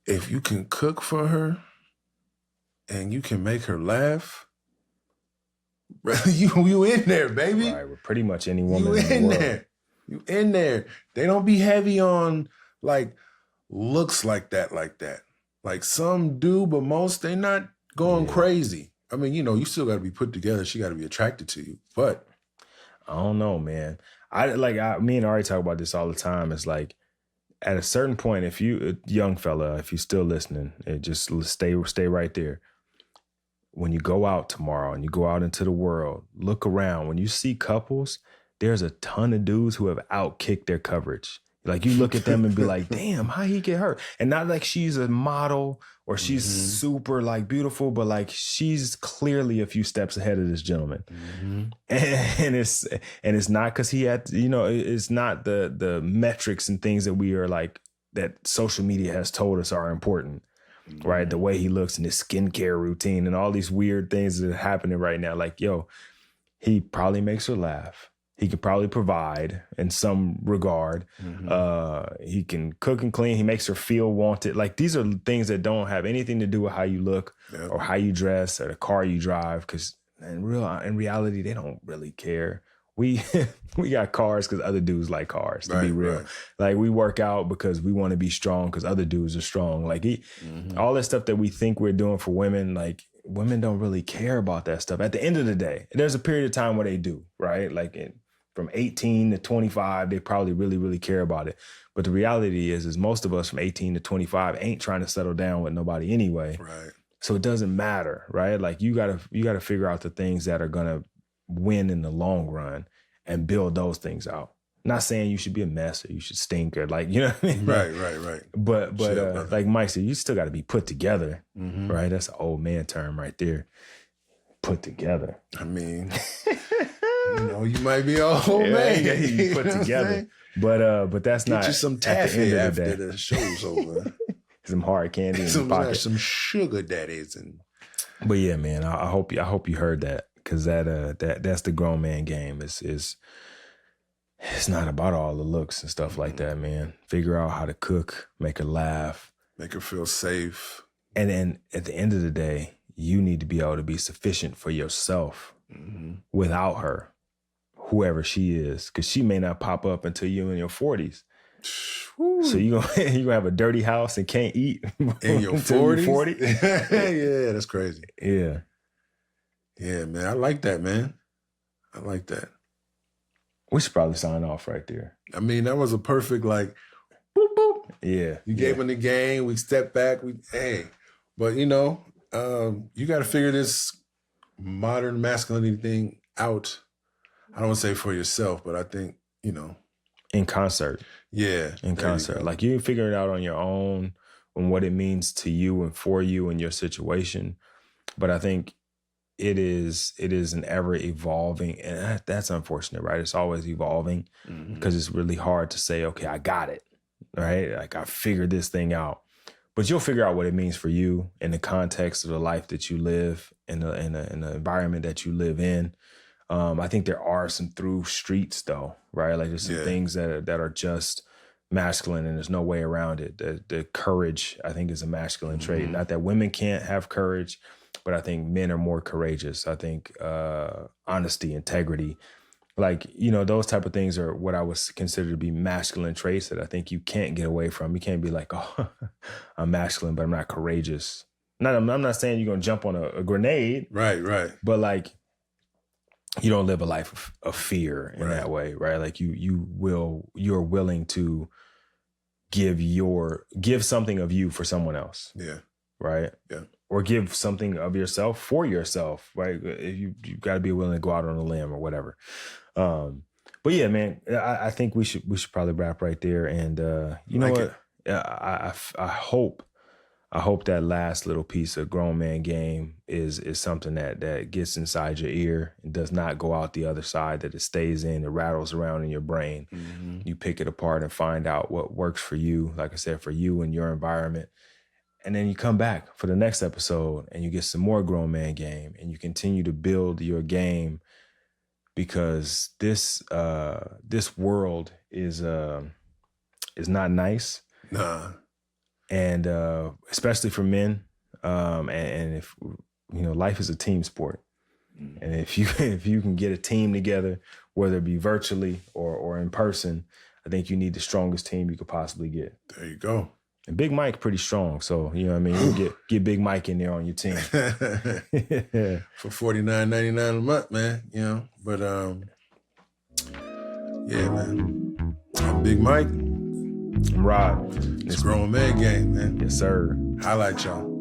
If you can cook for her and you can make her laugh, you in there, baby. Right, with pretty much any woman in the world. There. You in there. They don't be heavy on like looks like that. Like some do, but most they not going crazy. I mean, you know, you still got to be put together. She got to be attracted to you. But I don't know, man. Me and Ari talk about this all the time. It's like, at a certain point, if you, a young fella, if you're still listening, just stay right there. When you go out tomorrow and you go out into the world, look around. When you see couples, there's a ton of dudes who have outkicked their coverage. Like, you look at them and be like, damn, how he get hurt? And not like she's a model or she's super like beautiful, but like she's clearly a few steps ahead of this gentleman. And it's not because he had, you know, it's not the metrics and things that we are like, that social media has told us are important. Right? The way he looks and his skincare routine and all these weird things that are happening right now. Like, yo, he probably makes her laugh. He could probably provide in some regard. He can cook and clean. He makes her feel wanted. Like, these are things that don't have anything to do with how you look or how you dress or the car you drive. Because in reality, they don't really care. We got cars because other dudes like cars, to be real. Right. Like, we work out because we want to be strong because other dudes are strong. Like, all that stuff that we think we're doing for women, like, women don't really care about that stuff. At the end of the day, there's a period of time where they do, right? Like, from 18 to 25, they probably really, really care about it. But the reality is most of us from 18 to 25 ain't trying to settle down with nobody anyway. Right. So it doesn't matter, right? Like, you gotta figure out the things that are gonna win in the long run and build those things out. Not saying you should be a mess or you should stink or, like, you know what I mean? Right. But like Mike said, you still got to be put together, right? That's an old man term right there. Put together. I mean, you know, you might be an old man. Yeah, you put together. But that's not. Get you some taffy after the show's over. Some hard candy in your pocket. Some sugar daddies But yeah, man, I hope you heard that, because that's the grown man game. It's not about all the looks and stuff like that, man. Figure out how to cook, make her laugh, make her feel safe, and then at the end of the day, you need to be able to be sufficient for yourself without her, whoever she is, because she may not pop up until you in your 40s. So you're gonna have a dirty house and can't eat in your 40s? 40? Yeah, that's crazy. Yeah, man. I like that, man. I like that. We should probably sign off right there. I mean, that was a perfect, like, boop, boop. Yeah. You gave him the game. We stepped back. But, you know, you got to figure this modern masculinity thing out. I don't want to say for yourself, but I think, you know. In concert. Yeah. In concert. Like, you figure it out on your own and what it means to you and for you and your situation. But I think it is an ever evolving, and that's unfortunate, right? It's always evolving because it's really hard to say, okay, I got it, right? Like I figured this thing out. But you'll figure out what it means for you in the context of the life that you live, in the environment that you live in. I think there are some through streets though, right? Like there's some things that are just masculine and there's no way around it. The courage, I think, is a masculine trait. Not that women can't have courage, but I think men are more courageous. I think honesty, integrity, like, you know, those type of things are what I would consider to be masculine traits that I think you can't get away from. You can't be like, oh, I'm masculine, but I'm not courageous. I'm not saying you're going to jump on a grenade. Right. But like, you don't live a life of fear in that way, right? Like you're willing to give something of you for someone else. Yeah. Right? Yeah. Or give something of yourself for yourself, right? You got to be willing to go out on a limb or whatever. But yeah, man, I think we should probably wrap right there. And you know what? I hope that last little piece of Grown Man Game is something that gets inside your ear and does not go out the other side, that it stays in, it rattles around in your brain. You pick it apart and find out what works for you, like I said, for you and your environment. And then you come back for the next episode and you get some more Grown Man Game and you continue to build your game, because this world is not nice. Nah. And especially for men, and if you know, life is a team sport, and if you can get a team together, whether it be virtually or in person, I think you need the strongest team you could possibly get. There you go. And Big Mike pretty strong, so you know what I mean. You get Big Mike in there on your team for $49.99 a month, man. You know, but yeah, man. I'm Big Mike. I'm Rod. It's Grown Man Game, man. Yes, sir. Highlight y'all.